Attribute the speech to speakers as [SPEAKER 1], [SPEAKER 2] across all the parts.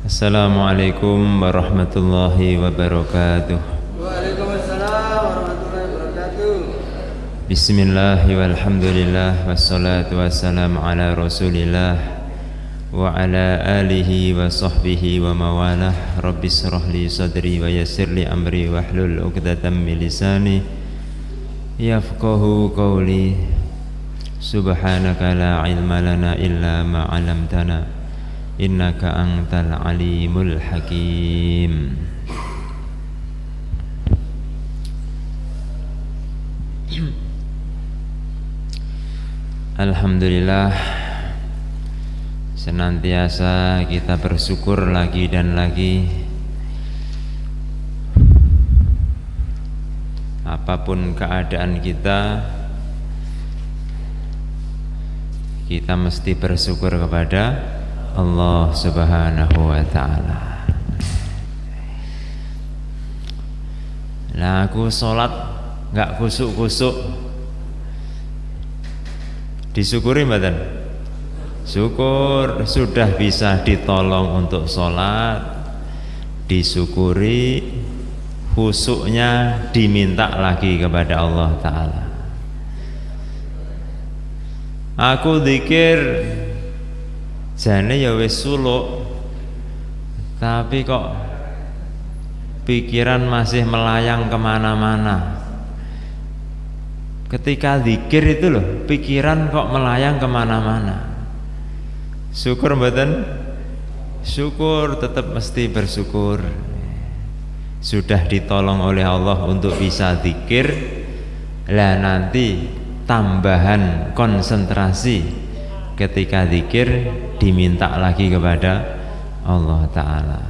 [SPEAKER 1] Assalamualaikum warahmatullahi wabarakatuh.
[SPEAKER 2] Waalaikumsalam warahmatullahi wabarakatuh.
[SPEAKER 1] Bismillah walhamdulillah wassalatu wassalamu ala rasulillah wa ala alihi wa sahbihi wa mawalah. Rabbi shrah li sadri wa yassir li amri wahlul 'uqdatam min lisani yafqahu qawli. Subhanaka la ilma lana illa ma 'allamtana innaka antal alimul hakim. Alhamdulillah, senantiasa kita bersyukur lagi dan lagi. Apapun keadaan kita mesti bersyukur kepada Allah Subhanahu wa ta'ala. Nah, aku sholat gak kusuk-kusuk, disyukuri mboten? Syukur, sudah bisa ditolong untuk sholat, disyukuri, khusuknya diminta lagi kepada Allah ta'ala. Aku zikir jane ya wis suluk, tapi kok pikiran masih melayang kemana-mana. Ketika zikir itu loh, pikiran kok melayang kemana-mana. Syukur mboten? Syukur, tetap mesti bersyukur. Sudah ditolong oleh Allah untuk bisa zikir, lah nanti tambahan konsentrasi ketika zikir diminta lagi kepada Allah ta'ala.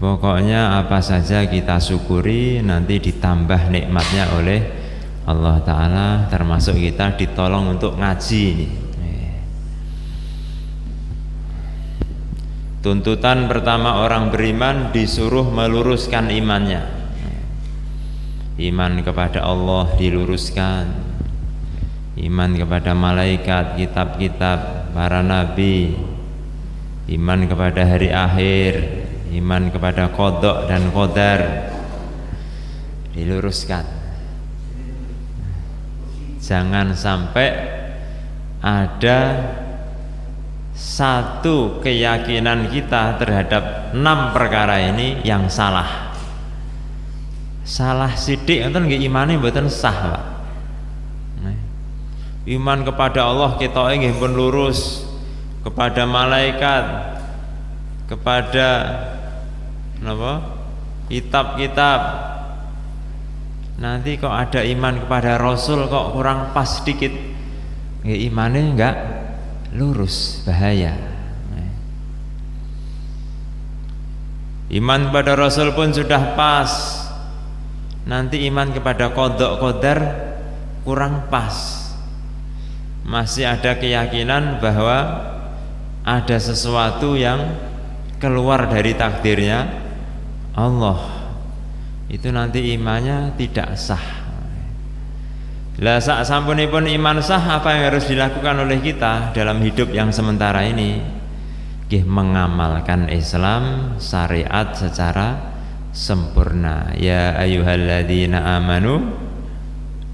[SPEAKER 1] Pokoknya apa saja kita syukuri, nanti ditambah nikmatnya oleh Allah ta'ala, termasuk kita ditolong untuk ngaji ini. Tuntutan pertama orang beriman disuruh meluruskan imannya. Iman kepada Allah diluruskan, iman kepada malaikat, kitab-kitab, para nabi, iman kepada hari akhir, iman kepada qada dan qadar diluruskan. Jangan sampai ada satu keyakinan kita terhadap 6 perkara ini yang salah. Salah sidik enten nggih imane mboten sah, Pak. Iman kepada Allah kita nggih pun lurus, kepada malaikat, kepada kitab-kitab. Nanti kok ada iman kepada Rasul kok kurang pas sedikit, nggih imane enggak lurus, bahaya. Iman kepada Rasul pun sudah pas, nanti iman kepada qada qadar kurang pas. Masih ada keyakinan bahwa ada sesuatu yang keluar dari takdirnya Allah, itu nanti imannya tidak sah. Lah sak sampunipun iman sah, apa yang harus dilakukan oleh kita dalam hidup yang sementara ini? Mengamalkan Islam, syariat secara sempurna. Ya ayyuhalladzina amanu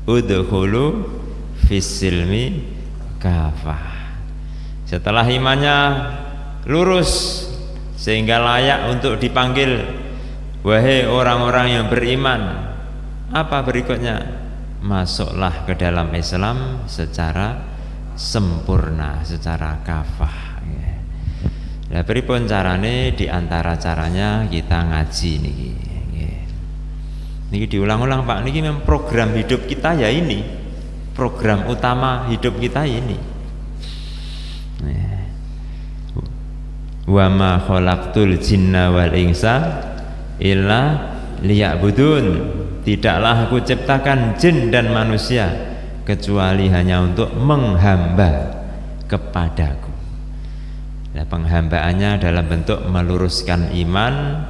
[SPEAKER 1] udkhulu fis-silmi kafah. Setelah imannya lurus sehingga layak untuk dipanggil wahai orang-orang yang beriman, apa berikutnya? Masuklah ke dalam Islam secara sempurna, secara kafah. Lah pripun carane? Di antara caranya kita ngaji niki. Niki diulang-ulang, Pak. Niki memang program hidup kita ya ini. Program utama hidup kita ini. Wa ma khalaqtul jinna wal insa illa liya'budun. Tidaklah aku ciptakan jin dan manusia kecuali hanya untuk menghamba kepadaku. Nah, penghambaannya dalam bentuk meluruskan iman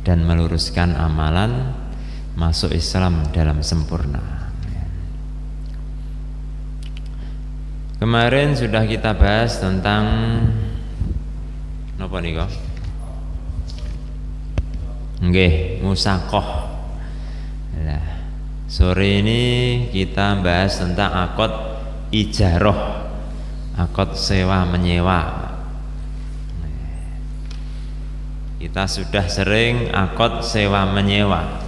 [SPEAKER 1] dan meluruskan amalan, masuk Islam dalam sempurna. Kemarin sudah kita bahas tentang Napa nika? Nggih, musaqah. Nah, sore ini kita bahas tentang akad ijarah, akad sewa menyewa. Kita sudah sering akad sewa menyewa.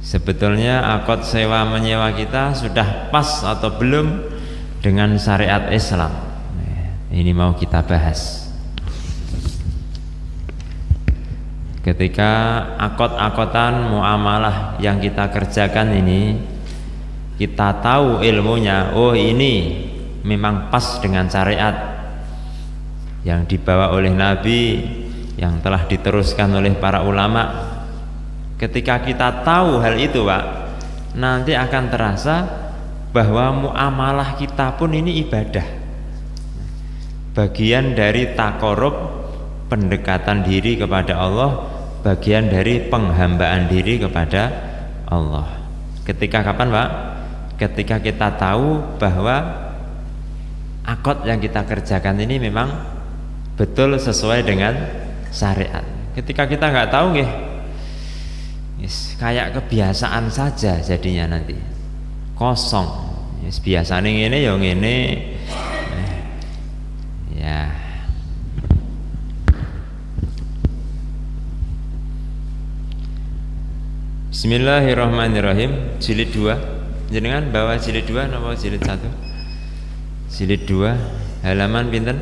[SPEAKER 1] Sebetulnya akad sewa menyewa kita sudah pas atau belum dengan syariat Islam? Ini mau kita bahas. Ketika akad-akadan muamalah yang kita kerjakan ini, kita tahu ilmunya, oh ini memang pas dengan syariat yang dibawa oleh Nabi, yang telah diteruskan oleh para ulama. Ketika kita tahu hal itu, Pak, nanti akan terasa bahwa muamalah kita pun ini ibadah, bagian dari takorub, pendekatan diri kepada Allah, bagian dari penghambaan diri kepada Allah. Ketika kapan, Pak? Ketika kita tahu bahwa akad yang kita kerjakan ini memang betul sesuai dengan syariat. Ketika kita nggak tahu, kayak kebiasaan saja jadinya, nanti kosong. Biasanya ngene ya ngene. Ya. Bismillahirrahmanirrahim. Jilid 2. Jenengan bawa jilid 2 napa jilid 1? Jilid 2 halaman pinten?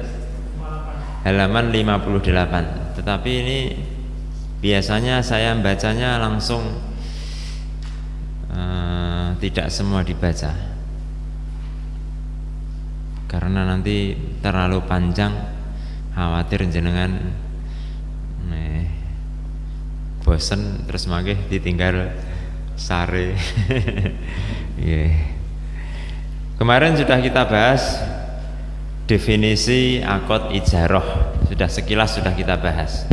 [SPEAKER 1] Halaman 58. Tetapi ini biasanya saya bacanya langsung, tidak semua dibaca karena nanti terlalu panjang, khawatir jenengan bosen terus mangke ditinggal sare. Yeah. Kemarin sudah kita bahas definisi akad ijarah, sudah sekilas sudah kita bahas.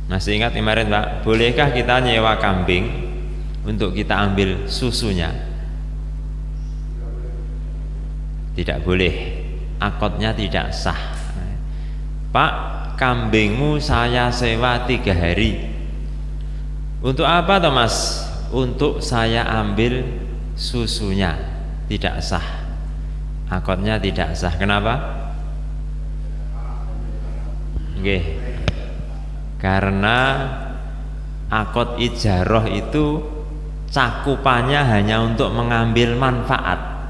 [SPEAKER 1] Masih ingat kemarin, Pak? Bolehkah kita nyewa kambing untuk kita ambil susunya? Tidak boleh, akadnya tidak sah. Pak, kambingmu saya sewa 3 hari. Untuk apa toh, Mas? Untuk saya ambil susunya. Tidak sah, akadnya tidak sah. Kenapa? Nggih, karena akad ijarah itu cakupannya hanya untuk mengambil manfaat,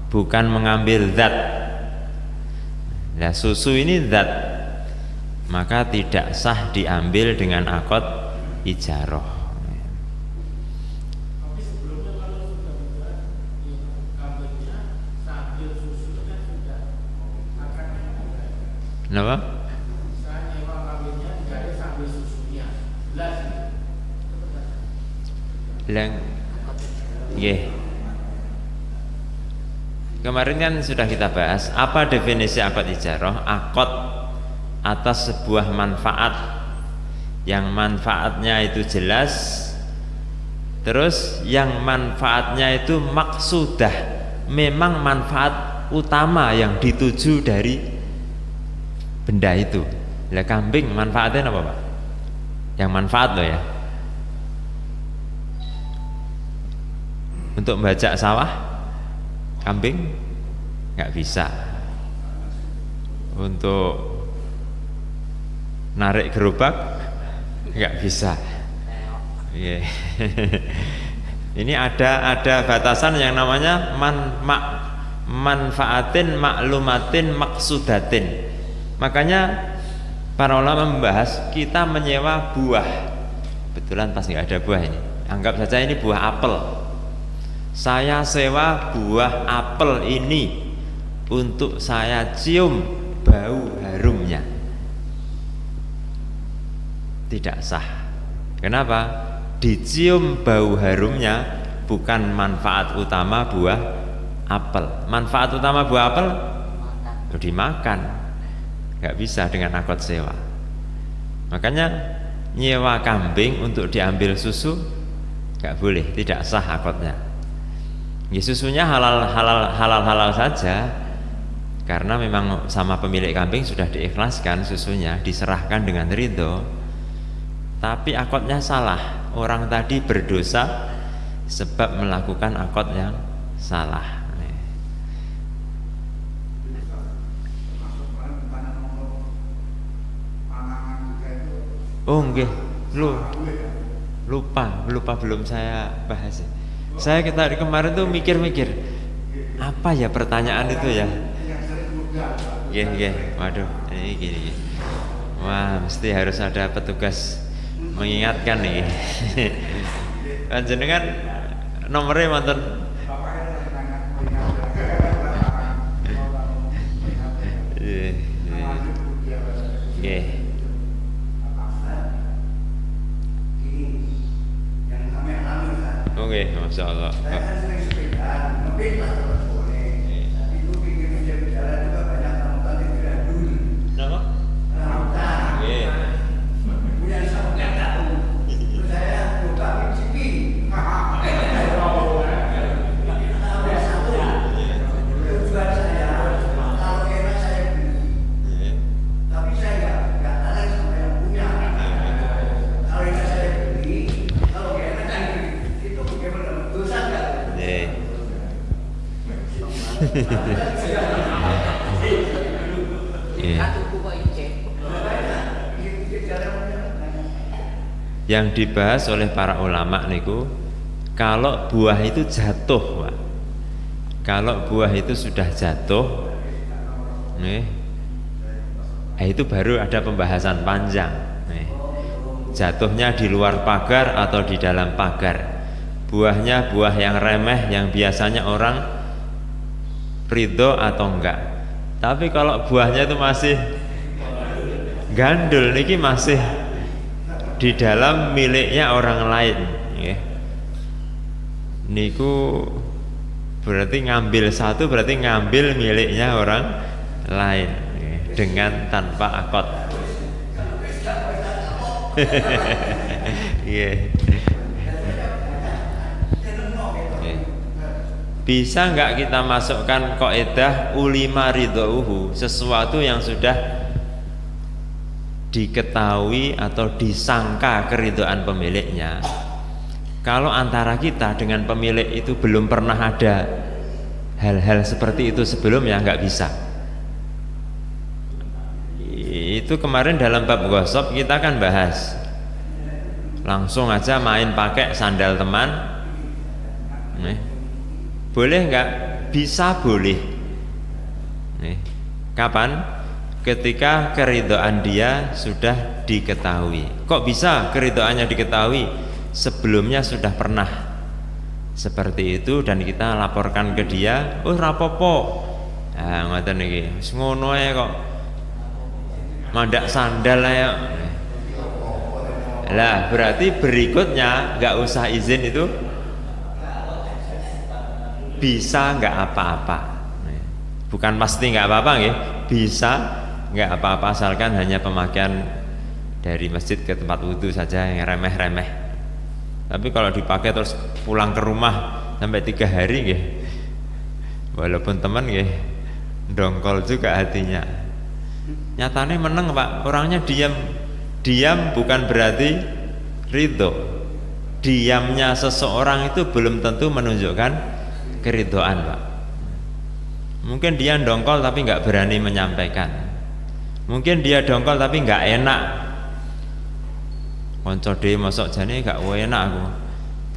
[SPEAKER 1] bukan mengambil zat. Nah, susu ini zat, maka tidak sah diambil dengan akad ijarah.
[SPEAKER 3] Tapi sebelumnya kalau sudah berjalan kambingnya sambil susunya kan sudah akan
[SPEAKER 1] Kenapa?
[SPEAKER 3] saya nyewa kambingnya jadi sambil susunya jelas ya.
[SPEAKER 1] Bilang, nggih. Kemarin kan sudah kita bahas apa definisi akad ijarah. Akad atas sebuah manfaat yang manfaatnya itu jelas, terus yang manfaatnya itu maksudah, memang manfaat utama yang dituju dari benda itu. Lah kambing manfaatnya apa, Pak? Yang manfaat loh ya, untuk membajak sawah kambing nggak bisa, untuk narik gerobak nggak bisa. Yeah. Ini ada batasan yang namanya manfaatin maklumatin maksudatin. Makanya para ulama membahas kita menyewa buah. Betulan pas nggak ada buah ini, anggap saja ini buah apel. Saya sewa buah apel ini untuk saya cium bau harumnya. Tidak sah. Kenapa? Dicium bau harumnya bukan manfaat utama buah apel. Manfaat utama buah apel dimakan. Gak bisa dengan akad sewa. Makanya nyewa kambing untuk diambil susu gak boleh, tidak sah akadnya. Ya, susunya halal saja, Karena memang sama pemilik kambing sudah diikhlaskan susunya, diserahkan dengan ridho. Tapi akadnya salah. Orang tadi berdosa sebab melakukan akad yang salah. Oh nggih, lupa belum saya bahas. Saya kemarin tuh mikir-mikir apa ya pertanyaan itu ya. Nggih. Waduh, ini gini. Wah, mesti harus ada petugas mengingatkan nih. Panjenengan nomornya manten. Nggih. Oke, Masya Allah.
[SPEAKER 4] Saya kan sering sepeda, ngebit lah kalau boleh. Tapi itu pinggir jalan juga banyak rambutan yang tidak dulu.
[SPEAKER 1] Kenapa?
[SPEAKER 4] Rambutan.
[SPEAKER 1] Oke.
[SPEAKER 4] Punya sama nggak tahu. Terus saya buka PCP. Ada satu. Tujuan saya, kalau enak saya beli. Tapi saya nggak tarik sama yang punya. Kalau enak saya beli, kalau nggak enak saya beli. Itu bagaimana? Dosa nggak?
[SPEAKER 1] Yang dibahas oleh para ulama niku, kalau buah itu jatuh, Pak. Kalau buah itu sudah jatuh, itu baru ada pembahasan panjang. Jatuhnya di luar pagar atau di dalam pagar. Buahnya buah yang remeh yang biasanya orang ridho atau enggak. Tapi kalau buahnya itu masih gandul, niki masih di dalam miliknya orang lain, niku berarti ngambil satu, berarti ngambil miliknya orang lain dengan tanpa akad. Bisa nggak kita masukkan kaidah ulima ridhouhu, sesuatu yang sudah diketahui atau disangka keridhaan pemiliknya. Kalau antara kita dengan pemilik itu belum pernah ada hal-hal seperti itu sebelumnya, nggak bisa. Itu kemarin dalam bab gosop kita kan bahas, langsung aja main pakai sandal teman, boleh nggak? Bisa, boleh. Kapan? Ketika keridhaan dia sudah diketahui. Kok bisa keridhaannya diketahui? Sebelumnya sudah pernah seperti itu dan kita laporkan ke dia, oh rapopo. Nah, ngoten niki. Wis ngono ae kok. Mandak sandal ae. Lah, berarti berikutnya nggak usah izin itu bisa nggak apa-apa. Bukan pasti nggak apa-apa nggih. Bisa nggak apa-apa asalkan hanya pemakaian dari masjid ke tempat wudhu saja yang remeh-remeh. Tapi kalau dipakai terus pulang ke rumah sampai 3 hari nggih, walaupun teman nggih dongkol juga hatinya. Nyatanya meneng Pak, orangnya diam bukan berarti ridho. Diamnya seseorang itu belum tentu menunjukkan keridhaan Pak. Mungkin dia dongkol tapi nggak berani menyampaikan. Mungkin dia dongkol tapi nggak enak. Konco dhewe mosok jane gak enak aku.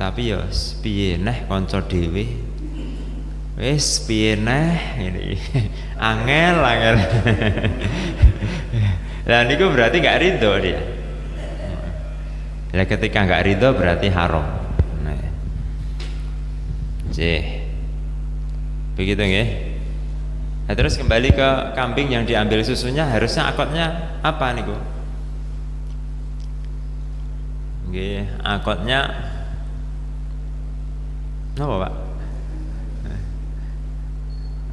[SPEAKER 1] Tapi ya piye neh konco dhewe. Wis piye neh ngene. Angel. Lah niku berarti gak ridho dia. Lah ketika gak ridho berarti haram. Nah. Begitu nggih. Nah, terus kembali ke kambing yang diambil susunya, harusnya akadnya apa niku? Nggih, akadnya apa Pak?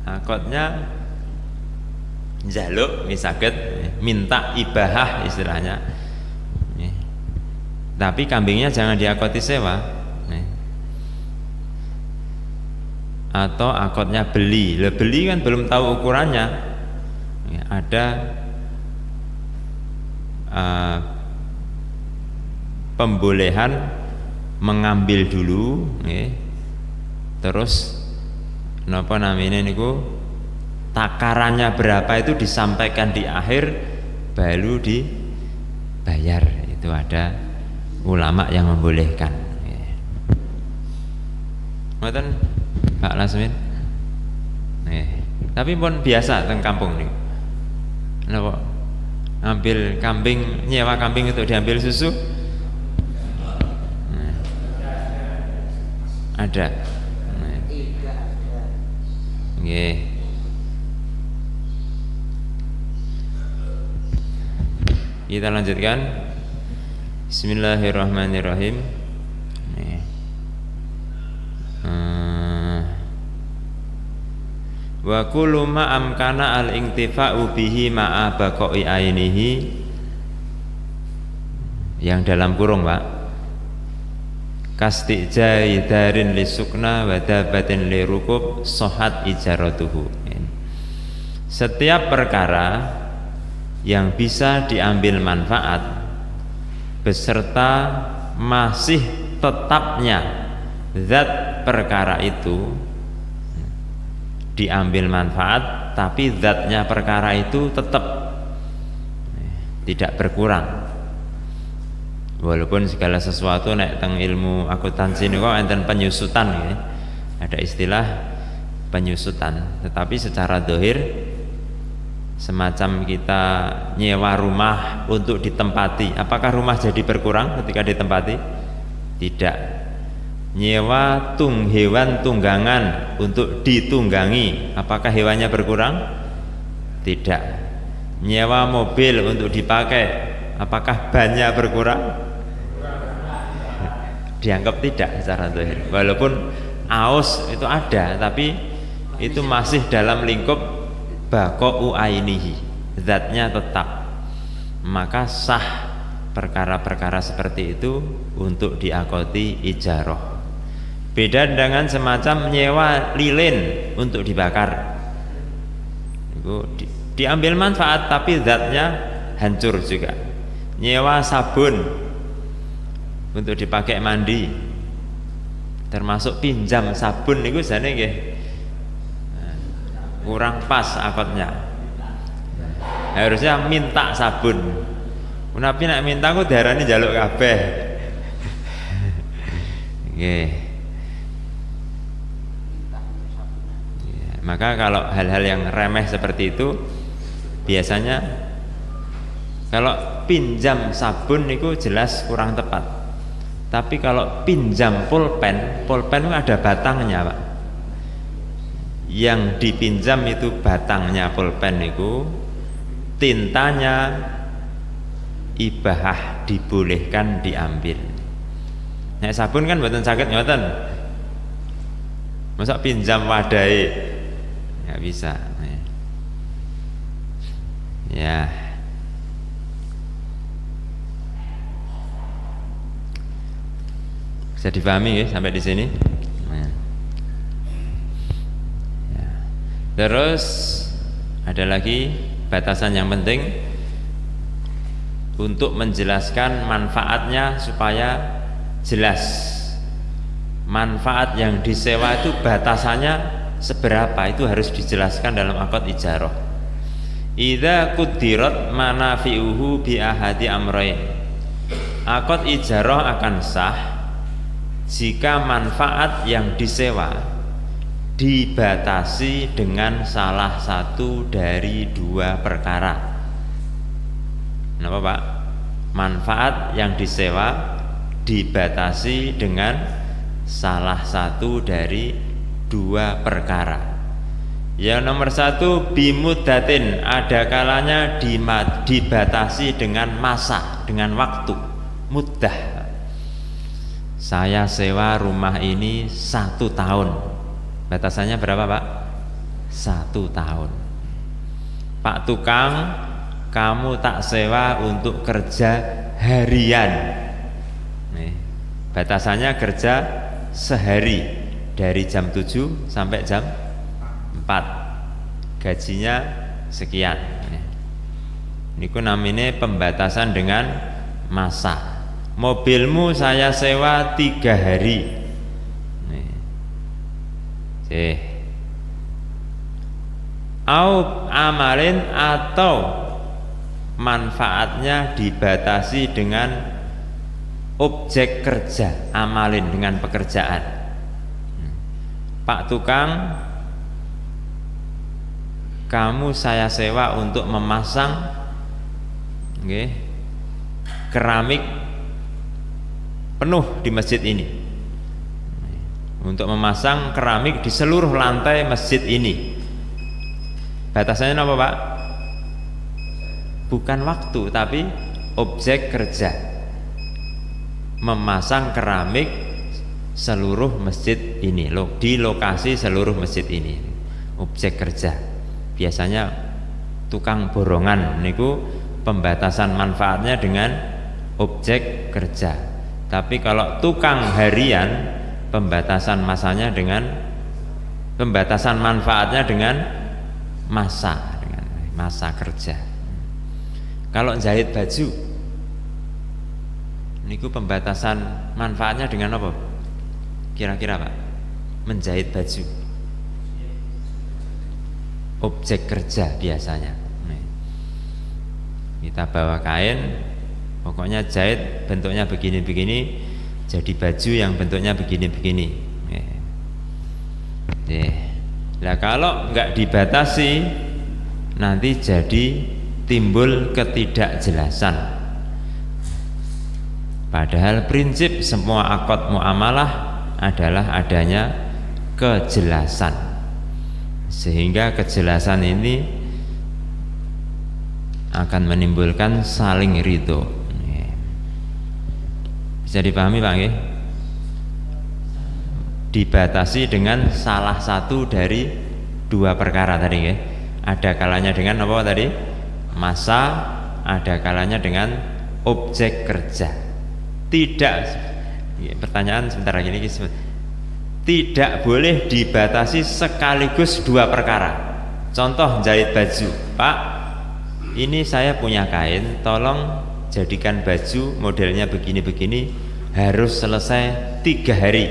[SPEAKER 1] Akadnya njaluk misaget minta ibahah istilahnya. Tapi kambingnya jangan diakoti sewa. atau akadnya beli. Lah beli kan belum tahu ukurannya. Ya, ada pembolehan mengambil dulu, ya. Terus napa namanya niku takarannya berapa itu disampaikan di akhir baru dibayar. Itu ada ulama yang membolehkan. Ngoten Pak Lasmin. Tapi pun biasa teng kampung niku. Napa? Ambil kambing, nyewa kambing untuk diambil susu. Ada. Nggih. Kita lanjutkan. Bismillahirrahmanirrahim. Wa kullu ma amkana al-intifa'u bihi ma'a baqa'i ainihi, yang dalam kurung Pak, kastijai darin li sukna wa dabatin li rukub sohat ijaratuhu. Setiap perkara yang bisa diambil manfaat beserta masih tetapnya zat perkara itu, diambil manfaat tapi zatnya perkara itu tetap tidak berkurang. Walaupun segala sesuatu nek teng ilmu akuntansi niku enten penyusutan ya. Ada istilah penyusutan, tetapi secara zahir semacam kita nyewa rumah untuk ditempati, apakah rumah jadi berkurang ketika ditempati? Tidak. Nyewa hewan tunggangan untuk ditunggangi, apakah hewannya berkurang? Tidak. Nyewa mobil untuk dipakai, apakah bannya berkurang? Dianggap tidak secara zahir. Walaupun aus itu ada, tapi itu masih dalam lingkup baqa'u ainihi, zatnya tetap. Maka sah perkara-perkara seperti itu untuk diakodi ijarah. Beda dengan semacam nyewa lilin untuk dibakar. Itu diambil manfaat tapi zatnya hancur juga. Nyewa sabun untuk dipakai mandi, termasuk pinjam sabun niku jane nggih kurang pas akadnya. Harusnya minta sabun. Menapi nek minta kok diarani njaluk kabeh. Nggih. Maka kalau hal-hal yang remeh seperti itu, biasanya kalau pinjam sabun itu jelas kurang tepat. Tapi kalau pinjam pulpen itu ada batangnya Pak. Yang dipinjam itu batangnya pulpen itu, tintanya ibahah dibolehkan diambil. Nek sabun kan mboten saged ngoten. Masa pinjam wadai nggak bisa ya. Bisa dipahami ya sampai di sini ya. Terus ada lagi batasan yang penting untuk menjelaskan manfaatnya supaya jelas. Manfaat yang disewa itu batasannya seberapa, itu harus dijelaskan dalam akad ijarah. Idza quddirat manafi'uhu bi ahadi amrayn. Akad ijarah akan sah jika manfaat yang disewa dibatasi dengan salah satu dari dua perkara. Kenapa Pak? Manfaat yang disewa dibatasi dengan salah satu dari dua perkara. Yang nomor satu, bimudatin, ada kalanya dibatasi dengan masa, dengan waktu, muddah. Saya sewa rumah ini 1 tahun. Batasannya berapa Pak? 1 tahun. Pak tukang, kamu tak sewa untuk kerja harian. Nih, batasannya kerja sehari. dari jam 7 sampai jam 4 gajinya sekian. Niku namanya pembatasan dengan masa. Mobilmu saya sewa 3 hari. Au amalin, atau manfaatnya dibatasi dengan objek kerja, amalin dengan pekerjaan. Pak tukang, kamu saya sewa untuk memasang keramik penuh di masjid ini, untuk memasang keramik di seluruh lantai masjid ini. Batasannya apa Pak? Bukan waktu, tapi objek kerja, memasang keramik seluruh masjid ini, di lokasi seluruh masjid ini. Objek kerja biasanya tukang borongan, niku pembatasan manfaatnya dengan objek kerja. Tapi kalau tukang harian, pembatasan masanya dengan pembatasan manfaatnya dengan masa kerja. Kalau jahit baju niku pembatasan manfaatnya dengan apa kira-kira Pak? Menjahit baju objek kerja biasanya. Kita bawa kain, pokoknya jahit bentuknya begini-begini, jadi baju yang bentuknya begini-begini. Nah kalau nggak dibatasi, nanti jadi timbul ketidakjelasan. Padahal prinsip semua akad muamalah adalah adanya kejelasan, sehingga kejelasan ini akan menimbulkan saling ridho. Bisa dipahami Pak nggih? Dibatasi dengan salah satu dari 2 perkara tadi nggih. Ada kalanya dengan apa tadi? Masa, ada kalanya dengan objek kerja. Tidak, pertanyaan sebentar lagi ini, tidak boleh dibatasi sekaligus 2 perkara. Contoh jahit baju, Pak, ini saya punya kain, tolong jadikan baju modelnya begini-begini, harus selesai 3 hari.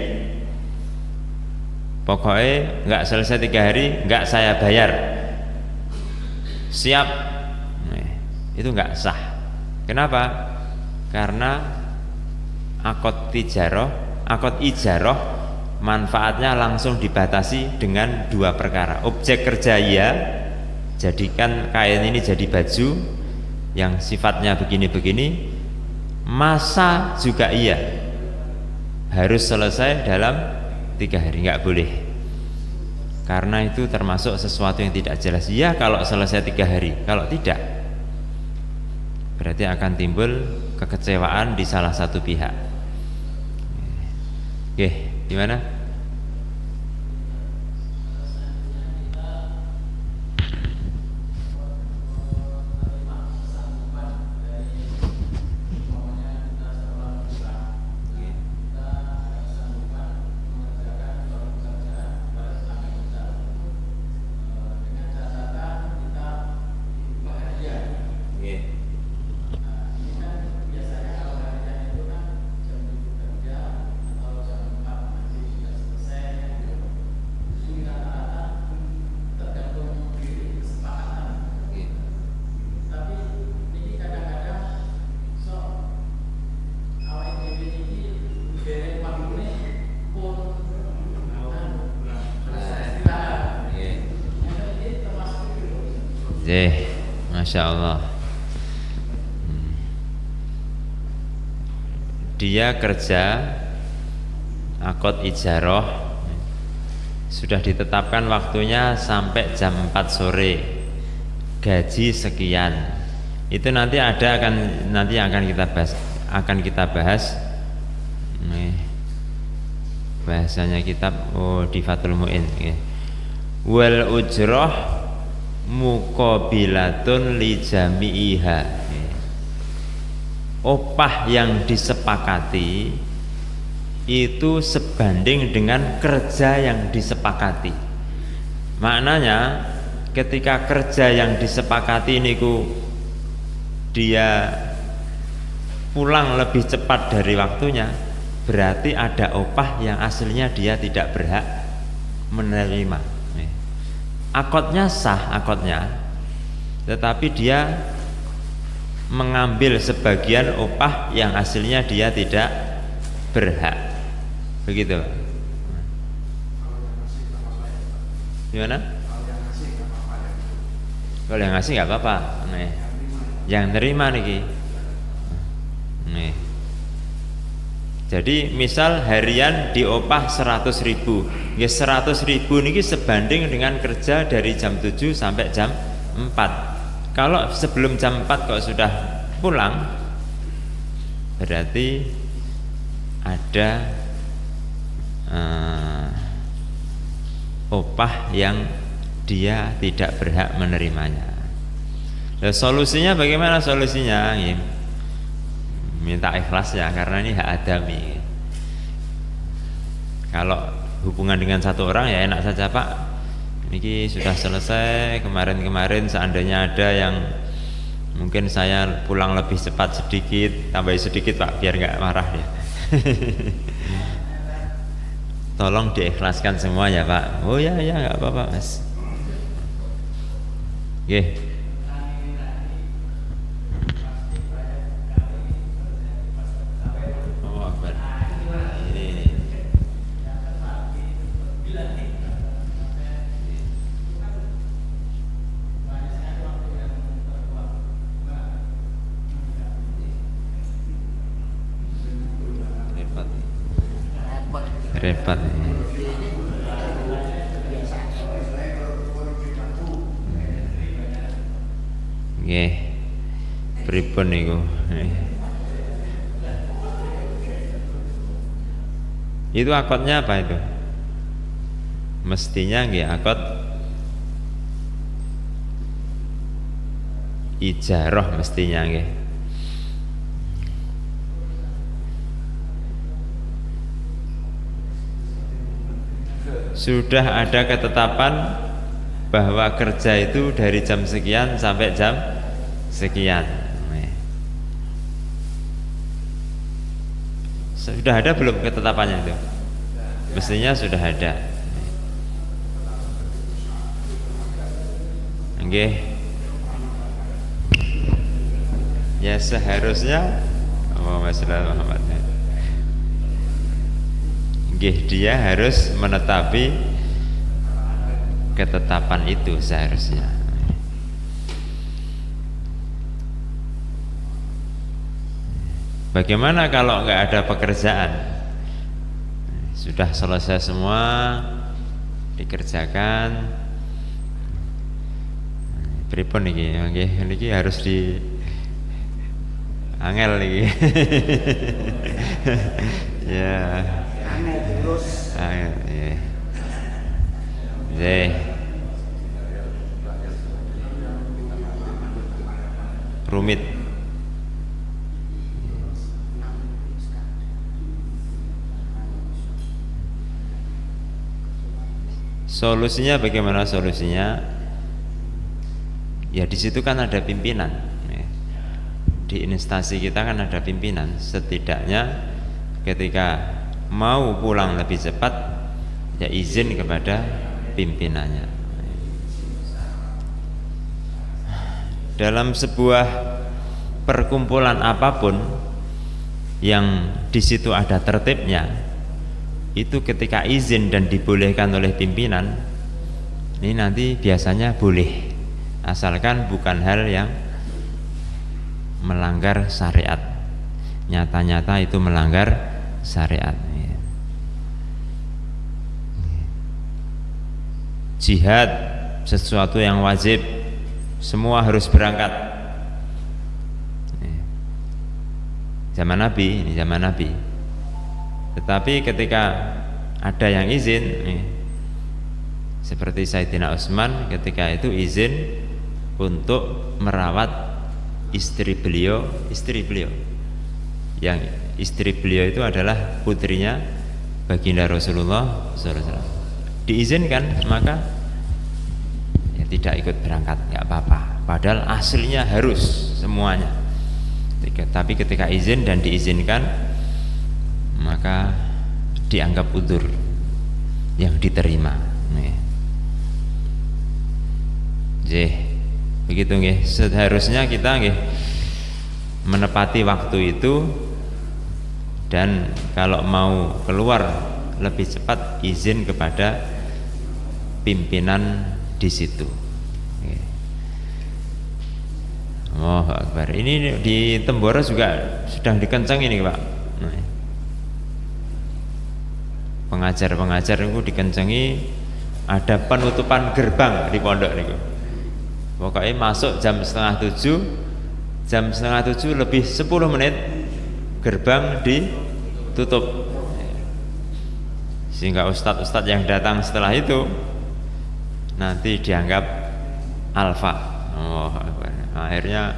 [SPEAKER 1] Pokoknya nggak selesai 3 hari nggak saya bayar. Siap? Itu nggak sah. Kenapa? Karena akad ijaroh manfaatnya langsung dibatasi dengan 2 perkara. Objek kerja ya, jadikan kain ini jadi baju yang sifatnya begini-begini. Masa juga iya, harus selesai dalam 3 hari, nggak boleh. Karena itu termasuk sesuatu yang tidak jelas. Ya kalau selesai 3 hari, kalau tidak berarti akan timbul kekecewaan di salah satu pihak. Oke, gimana? Masya Allah. Dia kerja akad ijaroh, sudah ditetapkan waktunya sampai jam 4 sore, gaji sekian. Itu nanti akan kita bahas bahasanya kitab di Fathul Mu'in. Wal ujroh muqabilatun li jami'iha. Opah yang disepakati itu sebanding dengan kerja yang disepakati. Maknanya ketika kerja yang disepakati niku dia pulang lebih cepat dari waktunya, berarti ada upah yang aslinya dia tidak berhak menerima. Akadnya sah, akadnya, tetapi dia mengambil sebagian upah yang aslinya dia tidak berhak. Begitu. Gimana? Kalau yang ngasih nggak apa-apa. Nih. Yang nerima nih. Nih. Jadi misal harian diopah 100.000, ya 100.000 niki sebanding dengan kerja dari jam 7 sampai jam 4. Kalau sebelum jam 4 kok sudah pulang, berarti ada upah yang dia tidak berhak menerimanya. Nah, solusinya bagaimana solusinya? Minta ikhlas ya, karena ini hak adami. Kalau hubungan dengan satu orang ya enak saja, Pak, ini sudah selesai. Kemarin seandainya ada yang mungkin saya pulang lebih cepat sedikit, tambah sedikit Pak, biar nggak marah ya. Tolong diikhlaskan semua ya Pak. Oh ya nggak apa-apa Mas. Oke. Oh Akbar. Ini. Repot. Nggih. Pripun niku? Itu akadnya apa itu? Mestinya nggih akad ijarah mestinya nggih. Sudah ada ketetapan bahwa kerja itu dari jam sekian sampai jam sekian. Sudah ada belum ketetapannya itu? Mestinya sudah ada. Nggih. Ya seharusnya masalah Muhammad. Dia harus menetapi ketetapan itu seharusnya. Bagaimana kalau nggak ada pekerjaan? Sudah selesai semua, dikerjakan. Pripun niki? Niki harus di angel niki. Ya. Rumit. Solusinya bagaimana solusinya? Ya di situ kan ada pimpinan. Di instansi kita kan ada pimpinan. Setidaknya ketika mau pulang lebih cepat, ya izin kepada pimpinannya. Dalam sebuah perkumpulan apapun yang di situ ada tertibnya, itu ketika izin dan dibolehkan oleh pimpinan, ini nanti biasanya boleh, asalkan bukan hal yang melanggar syariat. Nyata-nyata itu melanggar syariat. Jihad sesuatu yang wajib, semua harus berangkat. Zaman Nabi, ini zaman Nabi. Tetapi ketika ada yang izin, seperti Sayyidina Utsman ketika itu izin untuk merawat istri beliau yang istri beliau itu adalah putrinya baginda Rasulullah SAW. Diizinkan, maka ya tidak ikut berangkat, nggak apa-apa. Padahal aslinya harus semuanya. Tapi ketika izin dan diizinkan, maka dianggap udzur yang diterima. Begitu nggih. Seharusnya kita nggih menepati waktu itu, dan kalau mau keluar lebih cepat izin kepada pimpinan di situ. Oh Akbar. Ini di Temboro juga sedang dikencang ini Pak. Pengajar-pengajar itu dikencengi, ada penutupan gerbang di pondok niku. Pokoknya masuk jam 6:30, jam 6:30 lebih 10 menit gerbang ditutup, sehingga ustadz-ustadz yang datang setelah itu nanti dianggap alfa. Oh, akhirnya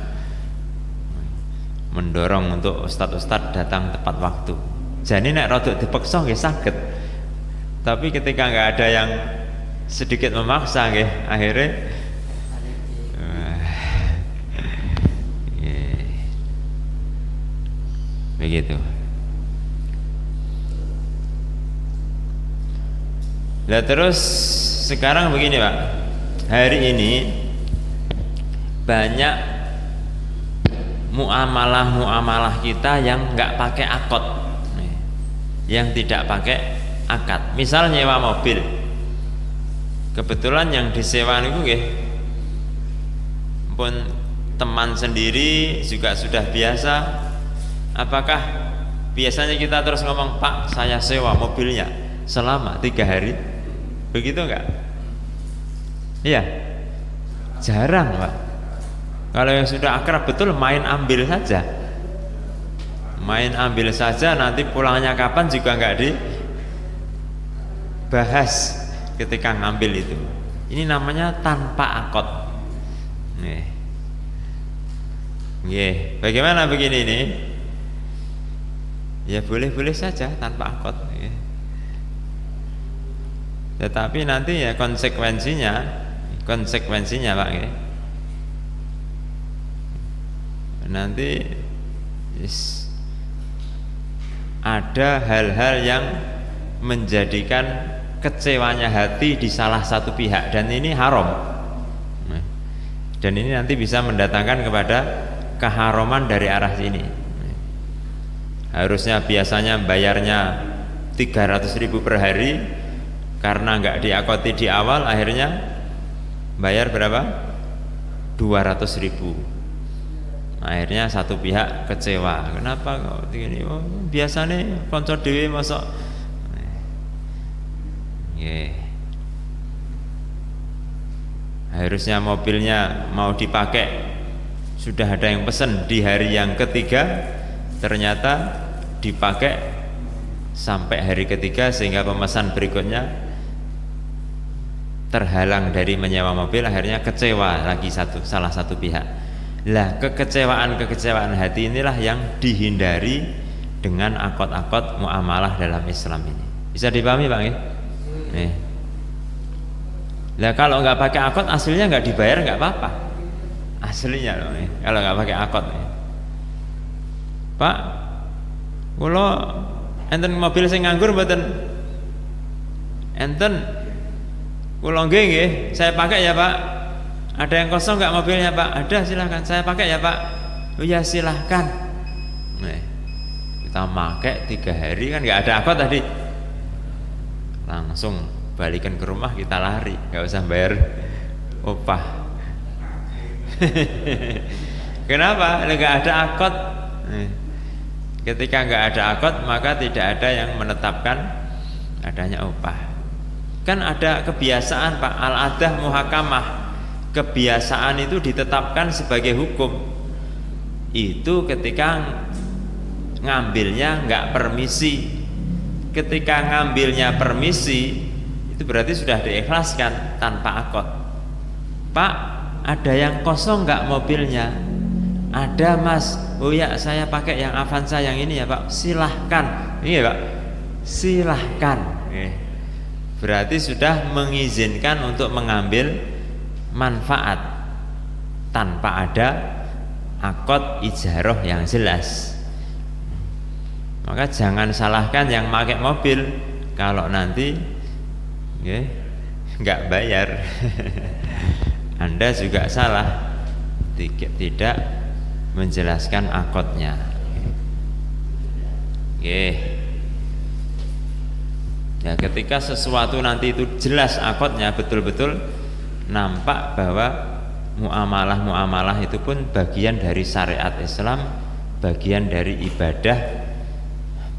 [SPEAKER 1] mendorong untuk ustadz-ustadz datang tepat waktu. Jadi nek rodok dipaksa nggih saged, tapi ketika nggak ada yang sedikit memaksa nggih, akhirnya begitu. Nah terus sekarang begini Pak, hari ini banyak muamalah kita yang nggak pakai akad, yang tidak pakai akad. Misal nyewa mobil, kebetulan yang disewa itu nggih pun teman sendiri juga sudah biasa. Apakah biasanya kita terus ngomong, Pak saya sewa mobilnya selama 3 hari, begitu enggak? Iya, jarang Pak. Kalau yang sudah akrab betul, main ambil saja, nanti pulangnya kapan juga enggak dibahas ketika ngambil itu. Ini namanya tanpa akad. Bagaimana begini ini? Ya boleh-boleh saja tanpa akad, tetapi nanti ya konsekuensinya Pak, nanti ada hal-hal yang menjadikan kecewanya hati di salah satu pihak, dan ini haram, dan ini nanti bisa mendatangkan kepada keharaman dari arah sini. Harusnya biasanya bayarnya 300.000 per hari, karena nggak diakoti di awal, akhirnya bayar berapa? 200.000. Akhirnya satu pihak kecewa. Kenapa kok begini? Oh, biasanya konco dewe masuk. Harusnya mobilnya mau dipakai, sudah ada yang pesen di hari yang ketiga, ternyata dipakai sampai hari ketiga, sehingga pemesan berikutnya terhalang dari menyewa mobil, akhirnya kecewa lagi salah satu pihak. Lah kekecewaan hati inilah yang dihindari dengan akad-akad muamalah dalam Islam ini. Bisa dipahami Pak? Lah kalau nggak pakai akad, aslinya nggak dibayar nggak apa-apa, aslinya loh. Kalau nggak pakai akad, Pak, kalau enten mobil sing nganggur mboten? Enten. Kula nggih, saya pakai ya Pak. Ada yang kosong nggak mobilnya Pak? Ada, silahkan saya pakai ya Pak. Oh ya silahkan. Kita pakai 3 hari kan nggak ada akad tadi. Langsung balikan ke rumah, kita lari, nggak usah bayar upah. Kenapa? Nggak ada akad. Ketika nggak ada akad, maka tidak ada yang menetapkan adanya upah. Kan ada kebiasaan Pak, al-adah muhakamah. Kebiasaan itu ditetapkan sebagai hukum. Itu ketika ngambilnya nggak permisi. Ketika ngambilnya permisi, itu berarti sudah diikhlaskan tanpa akad. Pak, ada yang kosong nggak mobilnya? Ada Mas. oh ya saya pakai yang Avanza yang ini ya Pak, silahkan. Iya Pak, silahkan. Berarti sudah mengizinkan untuk mengambil manfaat tanpa ada akad ijarah yang jelas. Maka jangan salahkan yang pakai mobil kalau nanti nggak bayar. Anda juga salah, tidak menjelaskan akadnya. Ya, ketika sesuatu nanti itu jelas akadnya, betul-betul nampak bahwa muamalah itu pun bagian dari syariat Islam, bagian dari ibadah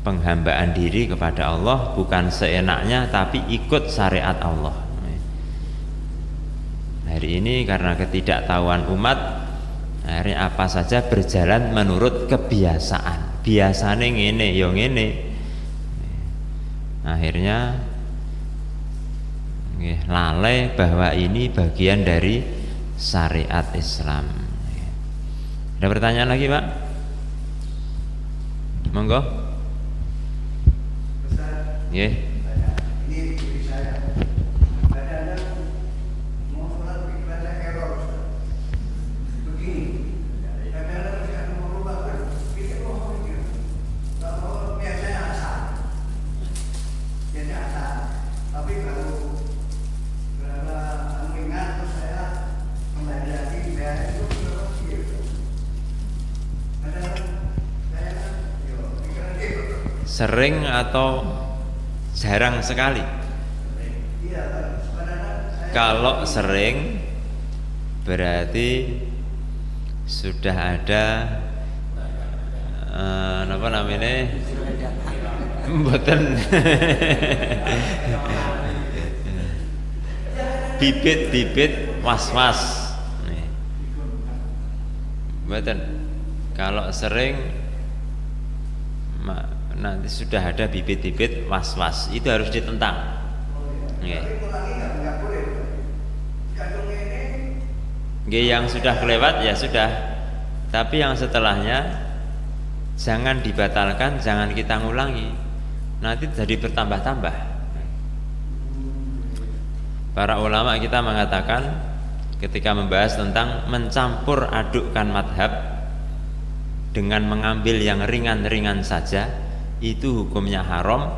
[SPEAKER 1] penghambaan diri kepada Allah, bukan seenaknya tapi ikut syariat Allah. Hari ini karena ketidaktahuan umat, akhirnya apa saja berjalan menurut kebiasaan. Biasane ngene ya ngene. Akhirnya lalai bahwa ini bagian dari syariat Islam. Ada pertanyaan lagi Pak? Monggo.
[SPEAKER 4] Ini diri saya. Kadang-kadang mau sholat pikiran saya error. Begini. Kadang-kadang saya mau rubah pikir kalau biasanya asal. Biasanya asal. Tapi kalau mengingat terus saya kembali lagi saya itu berpikir. Kadang-kadang saya pikiran gitu.
[SPEAKER 1] Sering atau jarang sekali? Kalau sering berarti sudah ada apa namanya? Mboten bibit-bibit was-was. Mboten. Kalau sering nanti sudah ada bibit-bibit was-was, itu harus ditentang. Yang sudah kelewat ya sudah, tapi yang setelahnya jangan dibatalkan, jangan kita ngulangi, nanti jadi bertambah-tambah. Para ulama kita mengatakan ketika membahas tentang mencampur adukkan madhab dengan mengambil yang ringan-ringan saja, itu hukumnya haram,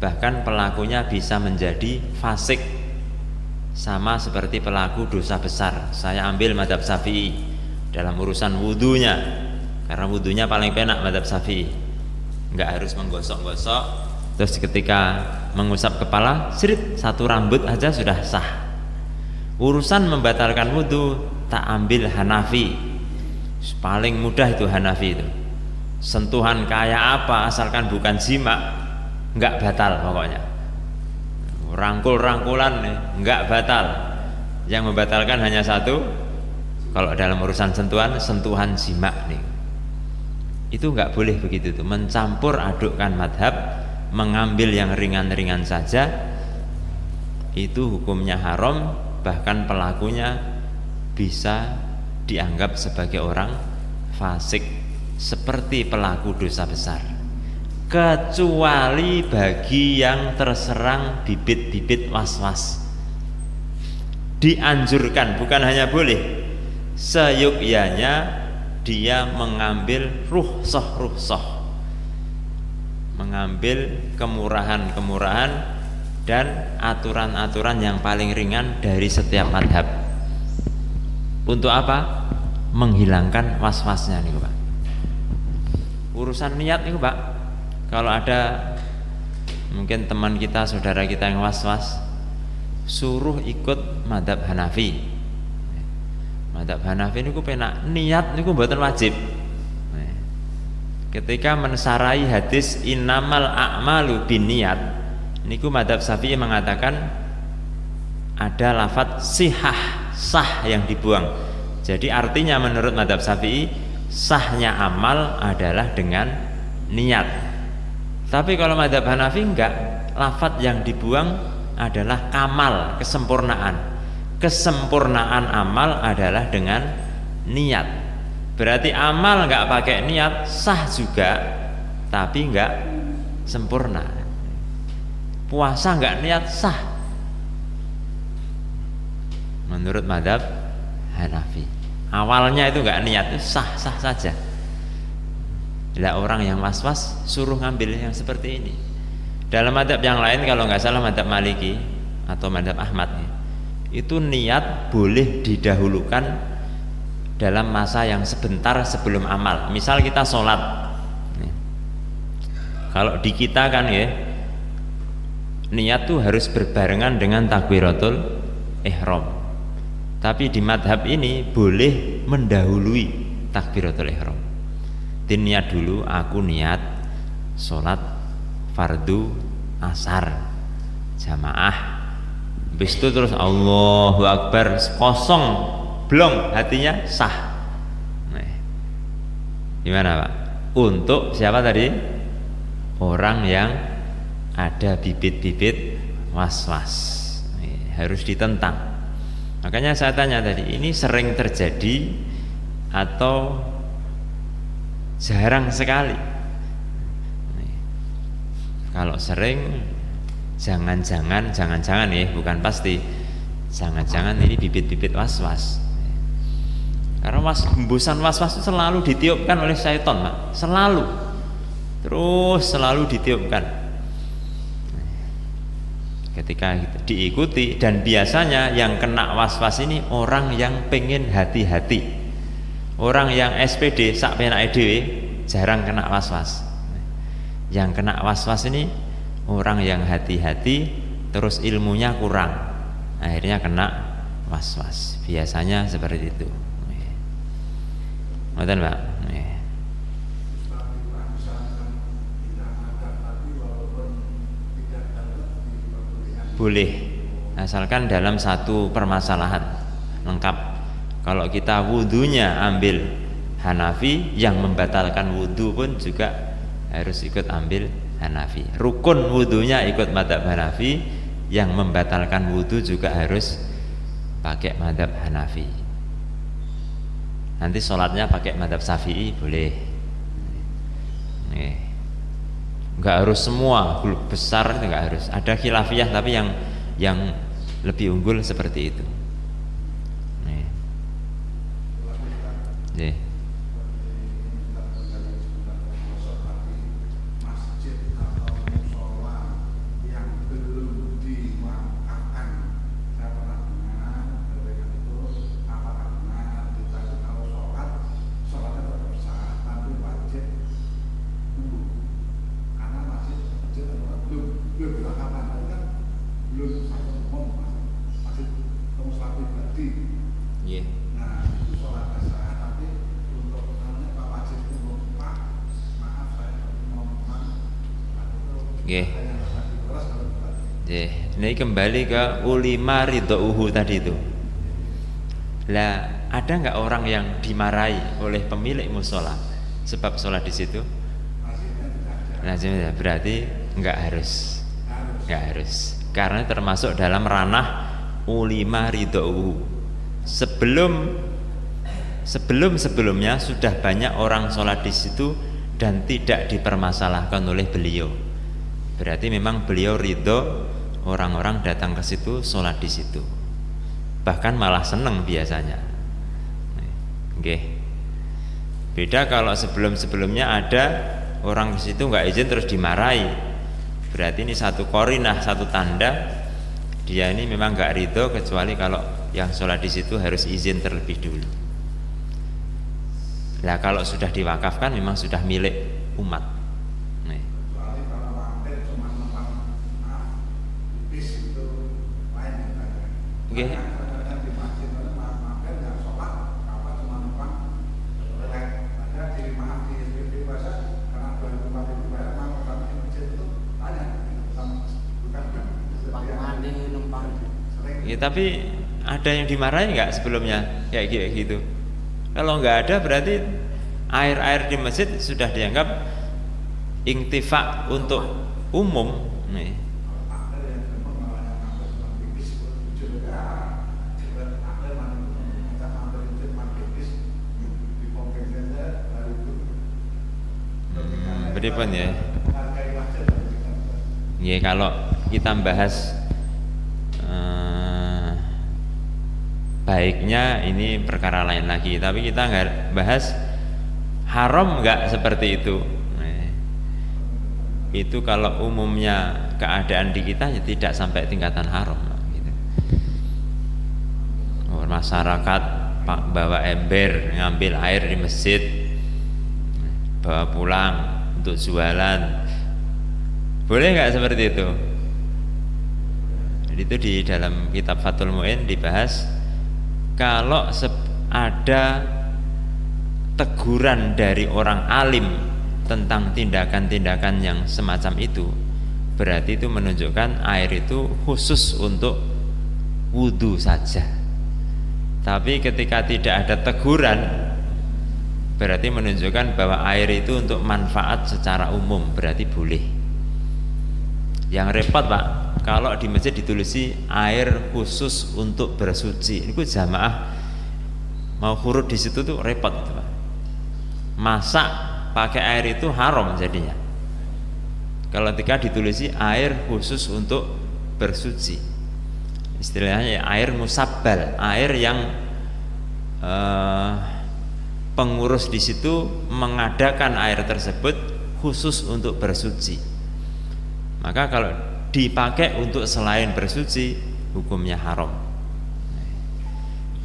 [SPEAKER 1] bahkan pelakunya bisa menjadi fasik, sama seperti pelaku dosa besar. Saya ambil madhab Syafi'i dalam urusan wudunya, karena wudunya paling penak madhab Syafi'i, nggak harus menggosok-gosok, terus ketika mengusap kepala, srit, satu rambut aja sudah sah. Urusan membatalkan wudu tak ambil Hanafi, paling mudah itu Hanafi itu. Sentuhan kayak apa asalkan bukan jima nggak batal pokoknya. Rangkul-rangkulan nggak batal. Yang membatalkan hanya satu, kalau dalam urusan sentuhan jima nih. Itu nggak boleh begitu tuh, mencampur adukkan madhab, mengambil yang ringan-ringan saja, itu hukumnya haram, bahkan pelakunya bisa dianggap sebagai orang fasik, seperti pelaku dosa besar, kecuali bagi yang terserang bibit-bibit was-was. Dianjurkan, bukan hanya boleh, seyogyanya dia mengambil rukhsah, mengambil kemurahan-kemurahan dan aturan-aturan yang paling ringan dari setiap madhab. Untuk apa? Menghilangkan was-wasnya nih Pak. Urusan niat nih Pak, kalau ada mungkin teman kita, saudara kita yang was-was, suruh ikut madhab Hanafi. Madhab Hanafi ini penak, niat ini mboten wajib. Ketika mensarai hadis innamal a'malu binniyat, niku madhab Syafi'i mengatakan ada lafadz sihah, sah yang dibuang. Jadi artinya menurut madhab Syafi'i, sahnya amal adalah dengan niat. Tapi kalau madhab Hanafi enggak, lafadz yang dibuang adalah kamal, kesempurnaan. Kesempurnaan amal adalah dengan niat. Berarti amal nggak pakai niat sah juga, tapi nggak sempurna. Puasa nggak niat sah menurut mazhab Hanafi. Awalnya itu nggak niat, itu sah-sah saja. Lah orang yang was-was suruh ngambil yang seperti ini. Dalam mazhab yang lain, kalau nggak salah mazhab Maliki atau mazhab Ahmad, itu niat boleh didahulukan dalam masa yang sebentar sebelum amal. Misal kita sholat, kalau di kita kan ya, niat tuh harus berbarengan dengan takbiratul ihram. Tapi di madhab ini boleh mendahului takbiratul ihram. Niat dulu, aku niat sholat fardu asar jamaah. Habis itu terus Allahu Akbar, kosong blong, hatinya sah. Gimana Pak? Untuk siapa tadi? Orang yang ada bibit-bibit was-was, harus ditentang. Makanya saya tanya tadi, ini sering terjadi atau jarang sekali? Kalau sering, jangan-jangan ya, bukan pasti, jangan-jangan ini bibit-bibit was-was. Karena hembusan was-was itu selalu ditiupkan oleh syaitan, Pak. Selalu ditiupkan. Ketika diikuti, dan biasanya yang kena was-was ini orang yang pengen hati-hati. Orang yang SPD sak penake dhewe jarang kena was-was. Yang kena was-was ini orang yang hati-hati, terus ilmunya kurang, akhirnya kena was-was. Biasanya seperti itu. Ngoten Pak. Boleh, asalkan dalam satu permasalahan lengkap. Kalau kita wudhunya ambil Hanafi, yang membatalkan wudhu pun juga harus ikut ambil Hanafi. Rukun wudhunya ikut madhab Hanafi, yang membatalkan wudhu juga harus pakai madhab Hanafi. Nanti sholatnya pakai madhab Syafi'i boleh. Enggak harus semua besar, itu enggak harus. Ada khilafiyah tapi yang lebih unggul seperti itu. Ini kembali ke ulima ridhouhu tadi itu. Lah, ada nggak orang yang dimarahi oleh pemilik musola sebab sholat di situ? Nah, berarti nggak harus, karena termasuk dalam ranah ulima ridhouhu. Sebelumnya sudah banyak orang sholat di situ dan tidak dipermasalahkan oleh beliau. Berarti memang beliau ridho orang-orang datang ke situ, sholat di situ. Bahkan malah seneng biasanya. Beda kalau sebelumnya ada orang ke situ nggak izin terus dimarahi. Berarti ini satu korinah, satu tanda dia ini memang nggak ridho, kecuali kalau yang sholat di situ harus izin terlebih dulu. Nah, kalau sudah diwakafkan memang sudah milik umat. Tapi ada yang dimarahi nggak sebelumnya kayak gitu? Kalau nggak ada, berarti air-air di masjid sudah dianggap intifa untuk umum. pripun ya? Ya kalau kita bahas baiknya ini perkara lain lagi, tapi kita nggak bahas haram nggak seperti itu. Itu kalau umumnya keadaan di kita ya tidak sampai tingkatan haram gitu. Masyarakat bawa ember ngambil air di masjid, bawa pulang untuk jualan, boleh nggak seperti itu? Jadi itu di dalam kitab Fathul Mu'in dibahas, kalau ada teguran dari orang alim tentang tindakan-tindakan yang semacam itu, berarti itu menunjukkan air itu khusus untuk wudhu saja. Tapi ketika tidak ada teguran, berarti menunjukkan bahwa air itu untuk manfaat secara umum, berarti boleh. Yang repot Pak, kalau di masjid ditulisi air khusus untuk bersuci, itu jamaah mau khurut di situ tuh repot itu Pak. Masak pakai air itu haram jadinya. Kalau ketika ditulisi air khusus untuk bersuci, istilahnya air musabbal, air yang pengurus di situ mengadakan air tersebut khusus untuk bersuci. Maka kalau dipakai untuk selain bersuci, hukumnya haram.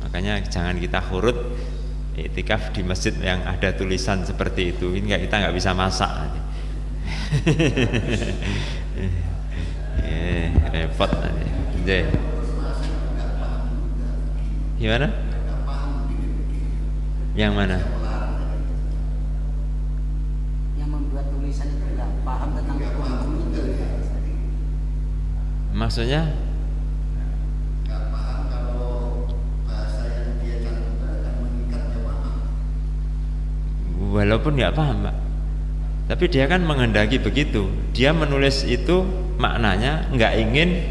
[SPEAKER 1] Makanya jangan kita khurut iktikaf di masjid yang ada tulisan seperti itu. Ini kita nggak bisa masak. Repot nanti. Gimana? Yang mana?
[SPEAKER 5] Yang membuat tulisan itu nggak paham tentang hukum itu.
[SPEAKER 1] Maksudnya?
[SPEAKER 4] Nggak paham kalau bahasa yang dia cantumkan akan mengikat jamaah.
[SPEAKER 1] Walaupun nggak paham Pak, tapi dia kan menghendaki begitu. Dia menulis itu maknanya nggak ingin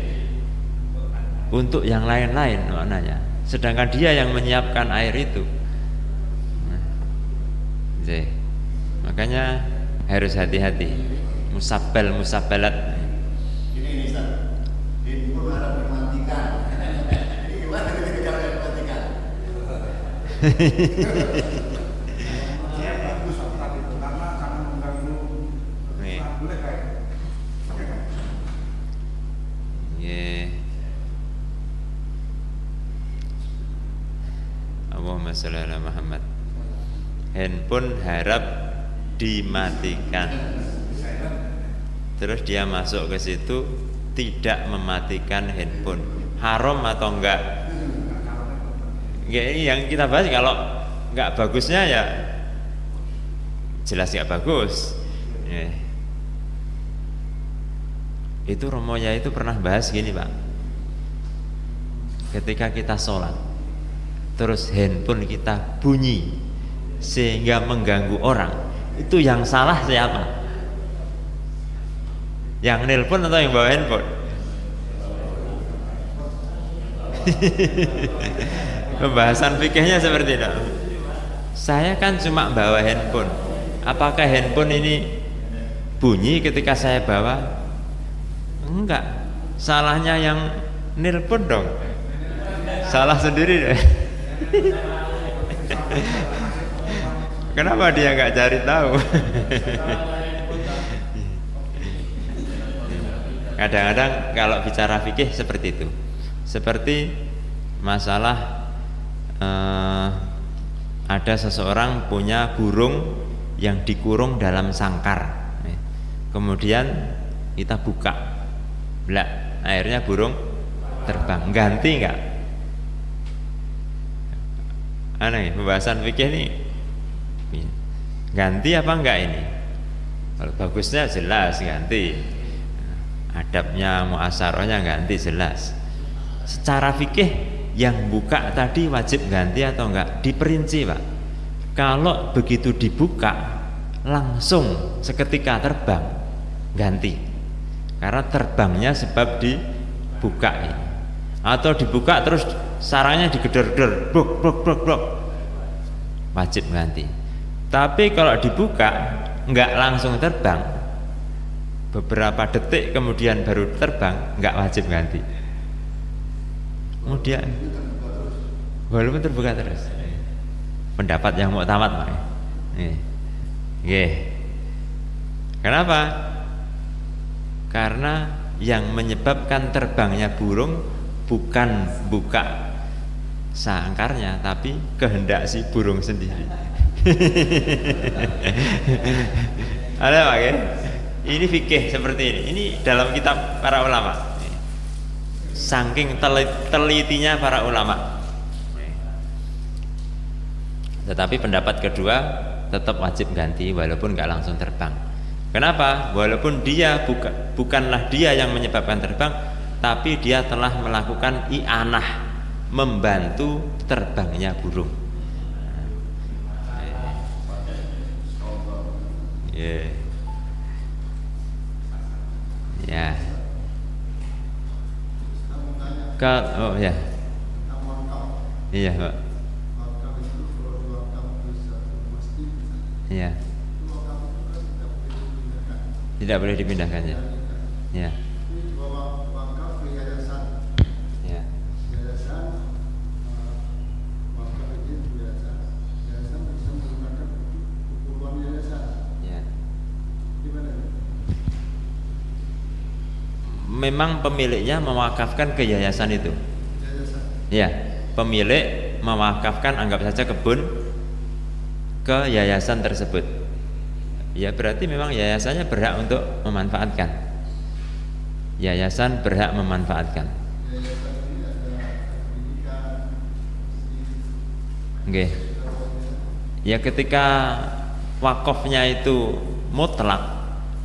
[SPEAKER 1] untuk yang lain-lain maknanya. Sedangkan dia yang menyiapkan air itu. Makanya harus hati-hati. Musabbalat.
[SPEAKER 4] Ini Ustaz, handphone harap dimatikan. Ini gimana cara dimatikan?
[SPEAKER 6] Saya bagus tadi itu karena sangat mengganggu.
[SPEAKER 1] Nih.
[SPEAKER 6] Boleh kayak.
[SPEAKER 1] Yeah. Allahumma sholli ala Muhammad. Handphone harap dimatikan. Terus dia masuk ke situ tidak mematikan handphone. Haram atau enggak? Ya, ini yang kita bahas. Kalau enggak bagusnya ya jelas enggak bagus. Ya. Itu Romonya itu pernah bahas gini Pak. Ketika kita sholat, terus handphone kita bunyi sehingga mengganggu orang, itu yang salah siapa? Yang nelpon atau yang bawa handphone? Pembahasan fikihnya seperti itu. Saya kan cuma bawa handphone. Apakah handphone ini bunyi ketika saya bawa? Enggak. Salahnya yang nelpon dong. Salah sendiri deh. Kenapa dia nggak cari tahu? Kadang-kadang kalau bicara fikih seperti itu, seperti masalah ada seseorang punya burung yang dikurung dalam sangkar, kemudian kita buka, akhirnya burung terbang, ganti nggak? Aneh, pembahasan fikih ini ganti apa enggak ini? Kalau bagusnya jelas ganti, adabnya muasarahnya ganti jelas. Secara fikih yang buka tadi wajib ganti atau enggak? Diperinci Pak. Kalau begitu dibuka langsung seketika terbang, ganti. Karena terbangnya sebab dibuka ini. Atau dibuka terus sarangnya digedor-gedor, brok, wajib ganti. Tapi kalau dibuka nggak langsung terbang, beberapa detik kemudian baru terbang, nggak wajib ganti. Kemudian walaupun terbuka terus, pendapat yang muktamad, kenapa? Karena yang menyebabkan terbangnya burung bukan buka sangkarnya, tapi kehendak si burung sendiri. Ada Pak ya? Ini fikih seperti ini. Ini dalam kitab para ulama. Saking telitinya para ulama. Tetapi pendapat kedua tetap wajib ganti walaupun nggak langsung terbang. Kenapa? Walaupun dia bukanlah dia yang menyebabkan terbang, tapi dia telah melakukan i'anah, membantu terbangnya burung. Ya. Oh ya. Iya, Pak. Iya. Tidak boleh dipindahkan ya. Ya. Ya. Memang pemiliknya mewakafkan ke yayasan itu. Ya, pemilik mewakafkan, anggap saja kebun, ke yayasan tersebut. Ya berarti memang yayasannya berhak untuk memanfaatkan. Yayasan berhak memanfaatkan. Oke. Ya ketika wakafnya itu mutlak,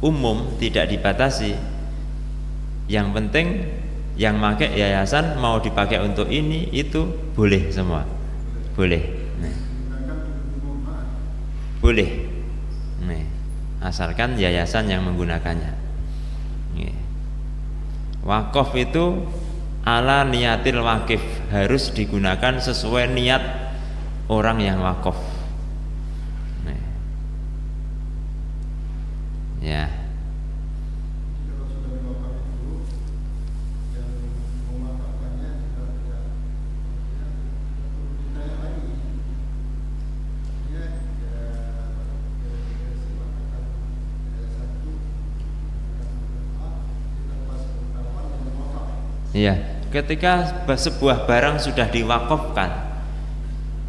[SPEAKER 1] umum, tidak dibatasi, yang penting yang pakai yayasan mau dipakai untuk ini itu boleh semua, boleh. Boleh. Asalkan yayasan yang menggunakannya. Wakaf itu ala niatil wakif, harus digunakan sesuai niat orang yang wakaf. Ya. Iya, ketika sebuah barang sudah diwakafkan,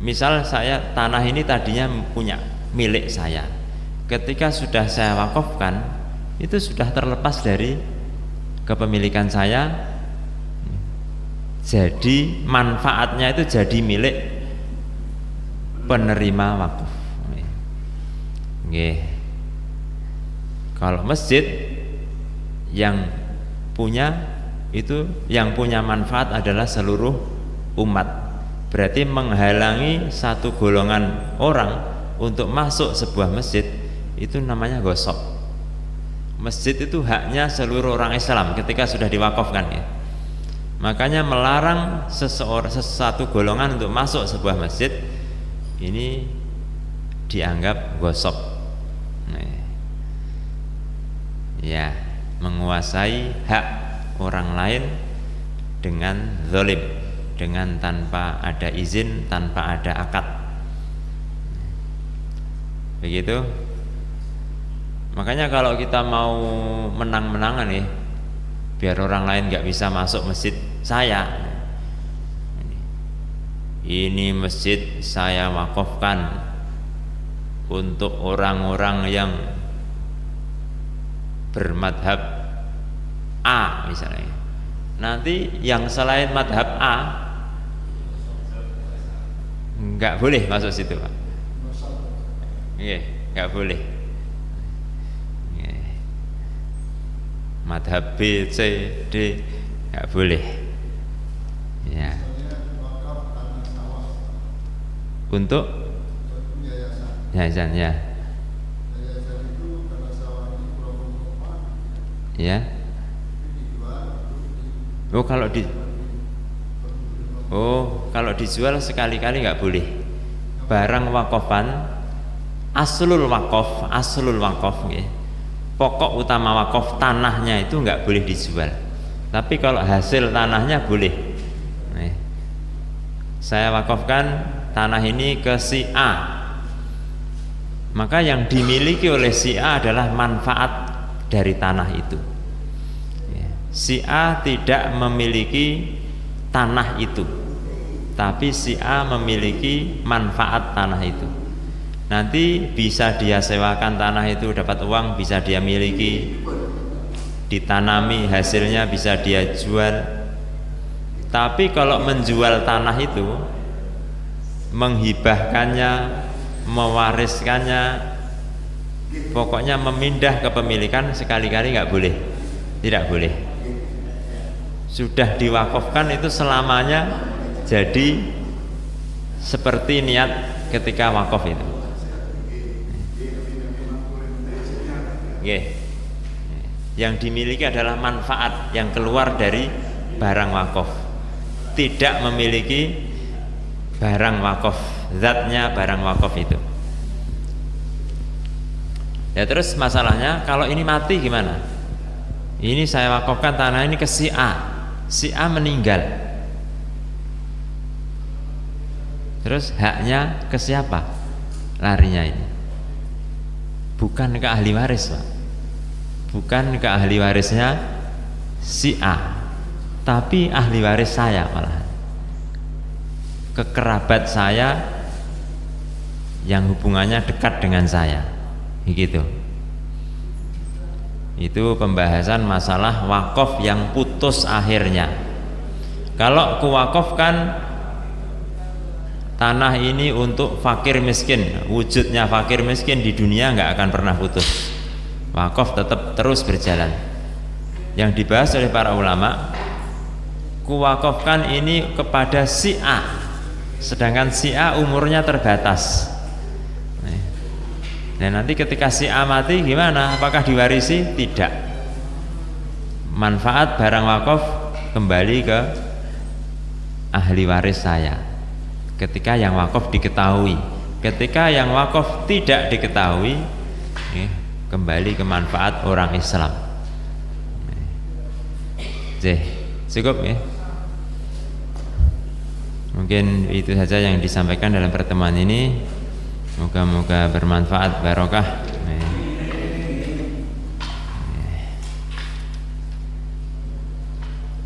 [SPEAKER 1] misal saya tanah ini tadinya punya milik saya, ketika sudah saya wakafkan, itu sudah terlepas dari kepemilikan saya, jadi manfaatnya itu jadi milik penerima wakaf. Kalau masjid yang punya itu, yang punya manfaat adalah seluruh umat, berarti menghalangi satu golongan orang untuk masuk sebuah masjid, itu namanya gosok. Masjid itu haknya seluruh orang Islam ketika sudah diwakafkan ya. Makanya melarang satu golongan untuk masuk sebuah masjid, ini dianggap gosok. Ya, menguasai hak orang lain dengan zalim, dengan tanpa ada izin, tanpa ada akad. Begitu. Makanya kalau kita mau menang-menangan nih, biar orang lain nggak bisa masuk masjid saya, ini masjid saya wakafkan untuk orang-orang yang bermadhab A misalnya. Nanti yang selain madhab A nggak boleh masuk situ, Pak. Nggak boleh. Madhab B, C, D nggak boleh. Ya. Untuk yayasan ya. Ya. Kalau dijual sekali-kali nggak boleh. Barang wakafan aslul waqaf nggih. Pokok utama wakaf tanahnya itu nggak boleh dijual. Tapi kalau hasil tanahnya boleh. Nih, saya wakafkan tanah ini ke si A. Maka yang dimiliki oleh si A adalah manfaat dari tanah itu. Si A tidak memiliki tanah itu, tapi si A memiliki manfaat tanah itu. Nanti bisa dia sewakan tanah itu dapat uang, bisa dia miliki, ditanami hasilnya bisa dia jual. Tapi kalau menjual tanah itu, menghibahkannya, mewariskannya, pokoknya memindah kepemilikan sekali-kali nggak boleh, tidak boleh. Sudah diwakafkan itu selamanya jadi seperti niat ketika wakaf itu. Yang dimiliki adalah manfaat yang keluar dari barang wakaf, tidak memiliki barang wakaf, zatnya barang wakaf itu. Ya, terus masalahnya kalau ini mati gimana? Ini saya wakafkan tanah ini ke si A, si A meninggal, terus haknya ke siapa larinya ini? Bukan ke ahli waris, Pak. Bukan ke ahli warisnya si A, tapi ahli waris saya, malah ke kerabat saya yang hubungannya dekat dengan saya, begitu. Itu pembahasan masalah wakaf yang putus akhirnya. Kalau kuwakafkan tanah ini untuk fakir miskin, wujudnya fakir miskin di dunia nggak akan pernah putus. Wakaf tetap terus berjalan. Yang dibahas oleh para ulama, kuwakafkan ini kepada si A, sedangkan si A umurnya terbatas. Nah, nanti ketika si A mati gimana? Apakah diwarisi? Tidak. Manfaat barang wakaf kembali ke ahli waris saya ketika yang wakaf diketahui. Ketika yang wakaf tidak diketahui, kembali ke manfaat orang Islam. Cukup ya. Mungkin itu saja yang disampaikan dalam pertemuan ini. Moga-moga bermanfaat, barokah.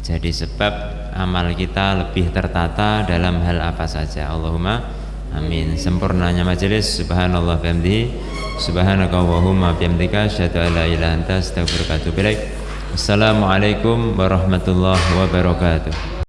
[SPEAKER 1] Jadi sebab amal kita lebih tertata dalam hal apa saja. Allahumma amin. Sempurnanya majelis. Subhanallah bihamdihi, subhanaka Allahumma bihamdika, asyhadu an la ilaha illa anta, astaghfiruka wa atubu ilaik. Wassalamualaikum warahmatullahi wabarakatuh.